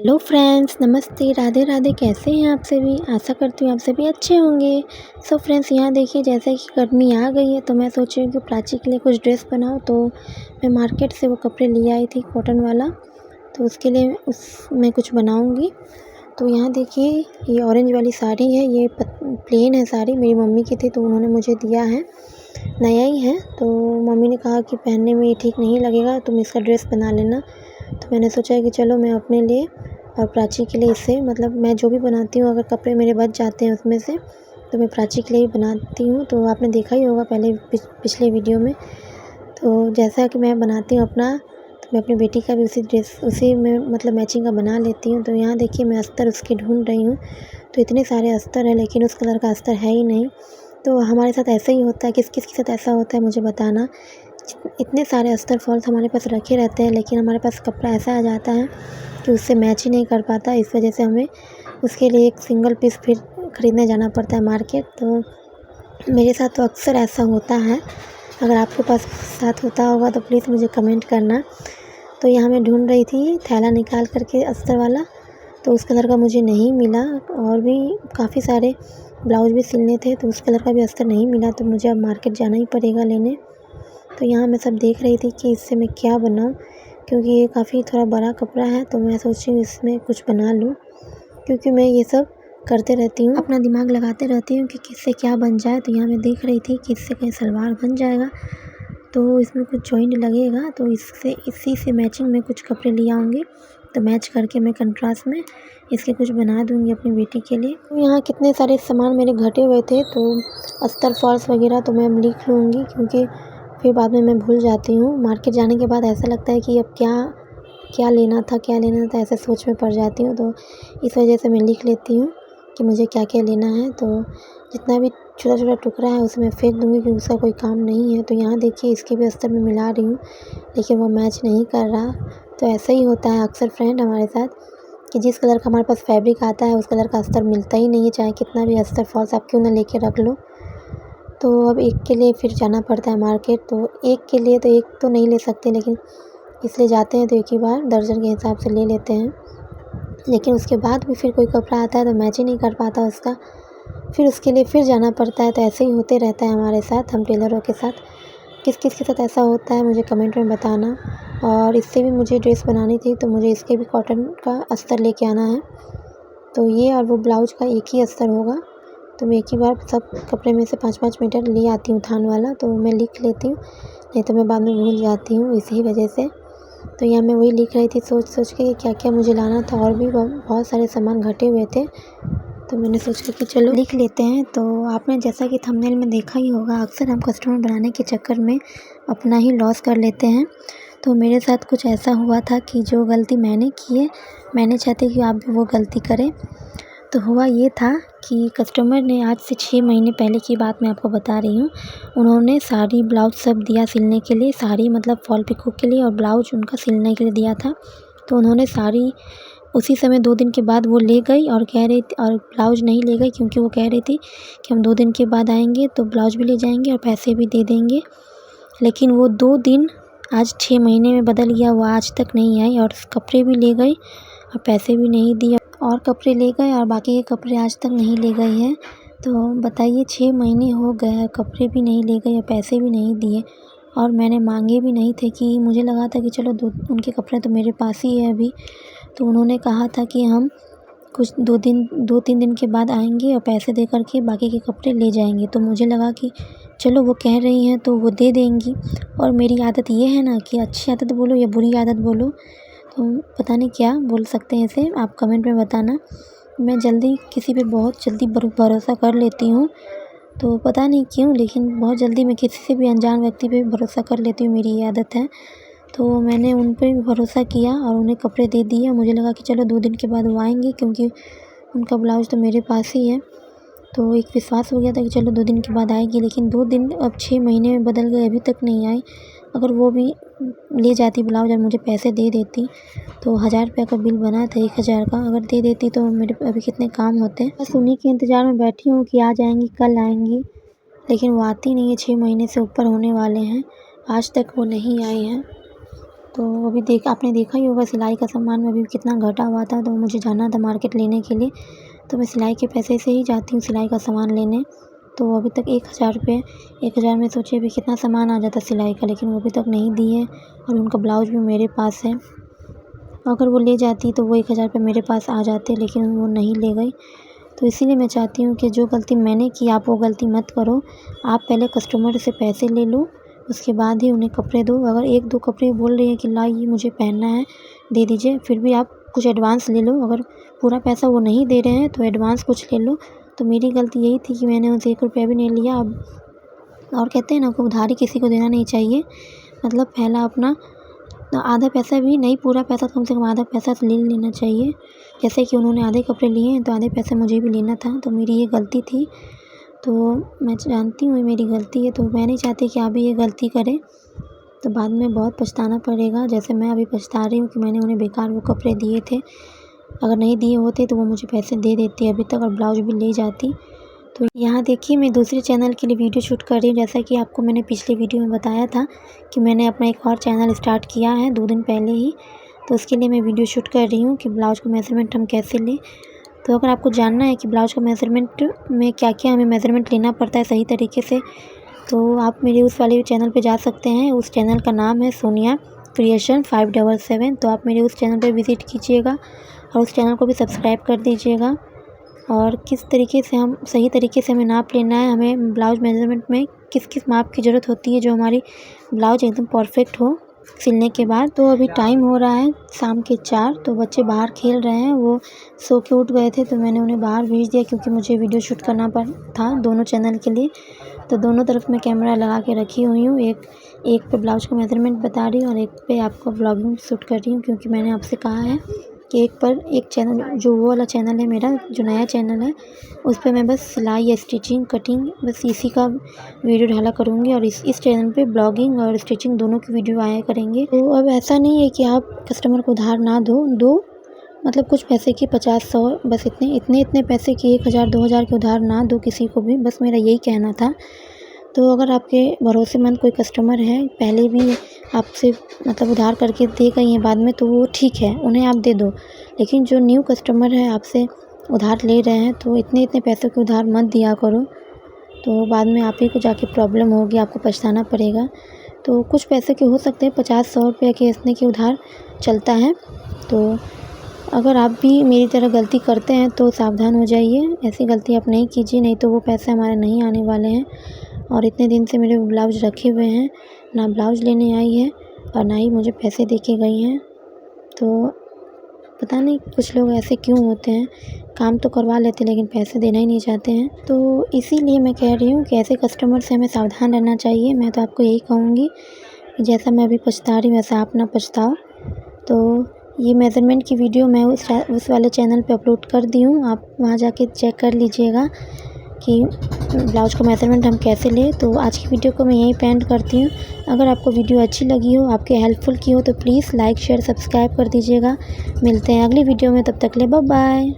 Hello friends, नमस्ते, राधे राधे। कैसे हैं आप सभी? आशा करती हूँ आप सभी अच्छे होंगे। सो फ्रेंड्स, यहाँ देखिए, जैसे कि गर्मी आ गई है तो मैं सोच रही हूँ कि प्राची के लिए कुछ ड्रेस बनाऊँ। तो मैं मार्केट से वो कपड़े ले आई थी कॉटन वाला, तो उसके लिए मैं कुछ बनाऊँगी। तो यहाँ देखिए, ये ऑरेंज वाली साड़ी है, ये प्लेन है साड़ी, मेरी मम्मी की थी तो उन्होंने मुझे दिया है, नया ही है। तो मम्मी ने कहा कि पहनने में ये ठीक नहीं लगेगा, तुम इसका ड्रेस बना लेना। तो मैंने सोचा कि चलो मैं अपने लिए और प्राची के लिए इससे, मतलब मैं जो भी बनाती हूँ, अगर कपड़े मेरे बच जाते हैं उसमें से तो मैं प्राची के लिए ही बनाती हूँ। तो आपने देखा ही होगा पहले पिछले वीडियो में। तो जैसा कि मैं बनाती हूँ अपना, तो मैं अपनी बेटी का भी उसी में मतलब मैचिंग का बना लेती हूँ। तो यहाँ देखिए, मैं अस्तर उसकी ढूंढ रही हूँ। तो इतने सारे अस्तर हैं लेकिन उस कलर का अस्तर है ही नहीं। तो हमारे साथ ऐसा ही होता है, किस किस के साथ ऐसा होता है मुझे बताना। इतने सारे अस्तर फॉल्स हमारे पास रखे रहते हैं लेकिन हमारे पास कपड़ा ऐसा आ जाता है कि उससे मैच ही नहीं कर पाता। इस वजह से हमें उसके लिए एक सिंगल पीस फिर ख़रीदने जाना पड़ता है मार्केट। तो मेरे साथ तो अक्सर ऐसा होता है। अगर आपके पास साथ होता होगा तो प्लीज़ मुझे कमेंट करना। तो यहाँ मैं ढूंढ रही थी थैला निकाल करके अस्तर वाला, तो उस कलर का मुझे नहीं मिला। और भी काफ़ी सारे ब्लाउज भी सिलने थे तो उस कलर का भी अस्तर नहीं मिला, तो मुझे अब मार्केट जाना ही पड़ेगा लेने। तो यहाँ मैं सब देख रही थी कि इससे मैं क्या बनाऊँ, क्योंकि ये काफ़ी थोड़ा बड़ा कपड़ा है। तो मैं सोच रही हूँ इसमें कुछ बना लूँ, क्योंकि मैं ये सब करते रहती हूँ, अपना दिमाग लगाते रहती हूँ कि किससे क्या बन जाए। तो यहाँ मैं देख रही थी कि इससे कहीं सलवार बन जाएगा, तो इसमें कुछ जॉइंट लगेगा, तो इसी से मैचिंग में कुछ कपड़े ले आऊँगी। तो मैच करके मैं कंट्रास्ट में इसके कुछ बना दूँगी अपनी बेटी के लिए। तो यहाँ कितने सारे सामान मेरे घटे हुए थे, तो अस्तर फॉल्स वगैरह तो मैं लिख लूँगी, क्योंकि फिर बाद में मैं भूल जाती हूँ। मार्केट जाने के बाद ऐसा लगता है कि अब क्या क्या लेना था, ऐसे सोच में पड़ जाती हूँ। तो इस वजह से मैं लिख लेती हूँ कि मुझे क्या क्या लेना है। तो जितना भी छोटा छोटा टुकड़ा है उसे मैं फेंक दूँगी, क्योंकि उसका कोई काम नहीं है। तो यहाँ देखिए, इसके भी अस्तर मैं मिला रही हूँ लेकिन वो मैच नहीं कर रहा। तो ऐसा ही होता है अक्सर फ्रेंड हमारे साथ, कि जिस कलर का हमारे पास फैब्रिक आता है उस कलर का अस्तर मिलता ही नहीं है, चाहे कितना भी अस्तर फॉल्स आप क्यों ना लेके रख लो। तो अब एक के लिए फिर जाना पड़ता है मार्केट। तो एक के लिए तो एक तो नहीं ले सकते, लेकिन इसलिए जाते हैं तो एक ही बार दर्जन के हिसाब से ले लेते हैं। लेकिन उसके बाद भी फिर कोई कपड़ा आता है तो मैच ही नहीं कर पाता उसका, फिर उसके लिए फिर जाना पड़ता है। तो ऐसे ही होते रहता है हमारे साथ, हम टेलरों के साथ। किस किस के साथ ऐसा होता है मुझे कमेंट में बताना। और इससे भी मुझे ड्रेस बनानी थी, तो मुझे इसके भी कॉटन का अस्तर लेके आना है। तो ये और वो ब्लाउज का एक ही अस्तर होगा। तो मैं एक ही बार सब कपड़े में से 5-5 मीटर ले आती हूँ थान वाला, तो मैं लिख लेती हूँ, नहीं तो मैं बाद में भूल जाती हूँ इसी वजह से। तो यहाँ मैं वही लिख रही थी सोच सोच के कि क्या क्या मुझे लाना था, और भी बहुत सारे सामान घटे हुए थे। तो मैंने सोचा कि चलो लिख लेते हैं। तो आपने जैसा कि थंबनेल में देखा ही होगा, अक्सर हम कस्टमर बनाने के चक्कर में अपना ही लॉस कर लेते हैं। तो मेरे साथ कुछ ऐसा हुआ था कि जो गलती मैंने की है, मैंने चाहती कि आप भी वो गलती करें। तो हुआ ये था कि कस्टमर ने, आज से 6 महीने पहले की बात मैं आपको बता रही हूँ, उन्होंने साड़ी ब्लाउज सब दिया सिलने के लिए, साड़ी मतलब फॉल पिको के लिए, और ब्लाउज उनका सिलने के लिए दिया था। तो उन्होंने साड़ी उसी समय 2 दिन के बाद वो ले गई, और कह रही थी, और ब्लाउज नहीं ले गई क्योंकि वो कह रही थी कि हम 2 दिन के बाद आएंगे तो ब्लाउज भी ले जाएंगे और पैसे भी दे देंगे। लेकिन वो 2 दिन आज 6 महीने में बदल गया, वो आज तक नहीं आई, और कपड़े भी ले गई और पैसे भी नहीं दिए, और कपड़े ले गए और बाकी के कपड़े आज तक नहीं ले गए हैं। तो बताइए, 6 महीने हो गए, कपड़े भी नहीं ले गए और पैसे भी नहीं दिए, और मैंने मांगे भी नहीं थे। कि मुझे लगा था कि चलो उनके कपड़े तो मेरे पास ही है अभी। तो उन्होंने कहा था कि हम कुछ 2-3 दिन के बाद आएंगे और पैसे दे करके बाकी के कपड़े ले जाएंगे। तो मुझे लगा कि चलो वो कह रही हैं तो वो दे देंगी। और मेरी आदत ये है ना कि अच्छी आदत बोलो या बुरी आदत बोलो, तो पता नहीं क्या बोल सकते हैं इसे, आप कमेंट में बताना। मैं जल्दी किसी पे बहुत जल्दी भरोसा कर लेती हूँ, तो पता नहीं क्यों, लेकिन बहुत जल्दी मैं किसी से भी अनजान व्यक्ति पे भरोसा कर लेती हूँ, मेरी ये आदत है। तो मैंने उन पे भी भरोसा किया और उन्हें कपड़े दे दिए। मुझे लगा कि चलो 2 दिन के बाद वो आएँगे, क्योंकि उनका ब्लाउज तो मेरे पास ही है। तो एक विश्वास हो गया था कि चलो 2 दिन के बाद आएगी, लेकिन 2 दिन अब 6 महीने में बदल गए, अभी तक नहीं आई। अगर वो भी ले जाती ब्लाउज और मुझे पैसे दे देती, तो 1000 रुपये का बिल बना था, 1000 का अगर दे देती तो मेरे अभी कितने काम होते। बस उन्हीं के इंतज़ार में बैठी हूँ कि आ जाएँगी, कल आएँगी, लेकिन वो आती नहीं है। 6 महीने से ऊपर होने वाले हैं, आज तक वो नहीं आई हैं। तो अभी आपने देखा ही होगा सिलाई का सामान में अभी कितना घटा हुआ था, तो मुझे जाना था मार्केट लेने के लिए, तो मैं सिलाई के पैसे से ही जाती हूँ सिलाई का सामान लेने। तो अभी तक 1000 रुपये, 1000 में सोचिए अभी कितना सामान आ जाता सिलाई का, लेकिन वो अभी तक नहीं दिए और उनका ब्लाउज भी मेरे पास है। अगर वो ले जाती तो वो 1000 रुपये मेरे पास आ जाते, लेकिन वो नहीं ले गई। तो इसीलिए मैं चाहती हूँ कि जो गलती मैंने की आप वो गलती मत करो। आप पहले कस्टमर से पैसे ले लो, उसके बाद ही उन्हें कपड़े दो। अगर 1-2 कपड़े बोल रही है कि ला ये मुझे पहनना है, दे दीजिए, फिर भी आप कुछ एडवांस ले लो। अगर पूरा पैसा वो नहीं दे रहे हैं तो एडवांस कुछ ले लो। तो मेरी गलती यही थी कि मैंने उनसे 1 रुपया भी नहीं लिया। अब और कहते हैं ना कि उधारी किसी को देना नहीं चाहिए, मतलब पहला अपना आधा पैसा भी नहीं, पूरा पैसा कम से कम आधा पैसा तो ले लेना चाहिए। जैसे कि उन्होंने आधे कपड़े लिए हैं तो आधे पैसे मुझे भी लेना था, तो मेरी ये गलती थी। तो मैं जानती हूँ ये मेरी गलती है, तो मैं नहीं चाहती कि आप भी ये गलती करें, तो बाद में बहुत पछताना पड़ेगा। जैसे मैं अभी पछता रही हूँ कि मैंने उन्हें बेकार वो कपड़े दिए थे। अगर नहीं दिए होते तो वो मुझे पैसे दे देती अभी तक और ब्लाउज भी ले जाती। तो यहाँ देखिए मैं दूसरे चैनल के लिए वीडियो शूट कर रही हूँ। जैसा कि आपको मैंने पिछले वीडियो में बताया था कि मैंने अपना एक और चैनल स्टार्ट किया है 2 दिन पहले ही, तो उसके लिए मैं वीडियो शूट कर रही हूँ कि ब्लाउज का मेज़रमेंट हम कैसे लें। तो अगर आपको जानना है कि ब्लाउज का मेज़रमेंट में क्या-क्या हमें मेज़रमेंट लेना पड़ता है सही तरीके से, तो आप मेरे उस वाले चैनल पे जा सकते हैं। उस चैनल का नाम है सोनिया क्रिएशन 577। तो आप मेरे उस चैनल पे विज़िट कीजिएगा और उस चैनल को भी सब्सक्राइब कर दीजिएगा। और किस तरीके से हम सही तरीके से हमें नाप लेना है, हमें ब्लाउज मेज़रमेंट में किस माप की ज़रूरत होती है जो हमारी ब्लाउज एकदम परफेक्ट हो सिलने के बाद। तो अभी टाइम हो रहा है शाम के 4, तो बच्चे बाहर खेल रहे हैं। वो सो के उठ गए थे तो मैंने उन्हें बाहर भेज दिया, क्योंकि मुझे वीडियो शूट करना था दोनों चैनल के लिए। तो दोनों तरफ मैं कैमरा लगा के रखी हुई हूँ, एक पे ब्लाउज का मेज़रमेंट बता रही हूँ और एक पे आपका व्लॉगिंग शूट कर रही हूँ, क्योंकि मैंने आपसे कहा है कि एक चैनल जो वो वाला चैनल है मेरा जो नया चैनल है, उस पे मैं बस सिलाई या स्टिचिंग कटिंग बस इसी का वीडियो डाला करूँगी, और इस चैनल पे ब्लॉगिंग और स्टिचिंग दोनों की वीडियो आया करेंगे। तो अब ऐसा नहीं है कि आप कस्टमर को उधार ना दो, मतलब कुछ पैसे की 50-100 बस इतने पैसे की 1000-2000 के उधार ना दो किसी को भी, बस मेरा यही कहना था। तो अगर आपके भरोसेमंद कोई कस्टमर है, पहले भी आपसे मतलब उधार करके दे गई हैं बाद में, तो वो ठीक है, उन्हें आप दे दो। लेकिन जो न्यू कस्टमर है आपसे उधार ले रहे हैं, तो इतने पैसों के उधार मत दिया करो, तो बाद में आप ही को जाके प्रॉब्लम होगी, आपको पछताना पड़ेगा। तो कुछ पैसे के हो सकते हैं 50-100 रुपये के इतने के उधार चलता है। तो अगर आप भी मेरी तरह गलती करते हैं तो सावधान हो जाइए, ऐसी गलती आप नहीं कीजिए, नहीं तो वो पैसे हमारे नहीं आने वाले हैं। और इतने दिन से मेरे ब्लाउज रखे हुए हैं, ना ब्लाउज लेने आई है और ना ही मुझे पैसे दे के गई हैं। तो पता नहीं कुछ लोग ऐसे क्यों होते हैं, काम तो करवा लेते लेकिन पैसे देना ही नहीं चाहते हैं। तो इसीलिए मैं कह रही हूँ कि ऐसे कस्टमर से हमें सावधान रहना चाहिए। मैं तो आपको यही कहूँगी कि जैसा मैं अभी पछता रही हूँ वैसा आप ना पछताओ। तो ये मेज़रमेंट की वीडियो मैं उस वाले चैनल पे अपलोड कर दी हूँ, आप वहाँ जाके चेक कर लीजिएगा कि ब्लाउज का मेज़रमेंट हम कैसे लें। तो आज की वीडियो को मैं यहीं पे एंड करती हूँ। अगर आपको वीडियो अच्छी लगी हो, आपके हेल्पफुल की हो, तो प्लीज़ लाइक शेयर सब्सक्राइब कर दीजिएगा। मिलते हैं अगली वीडियो में, तब तक के लिए बाय बाय।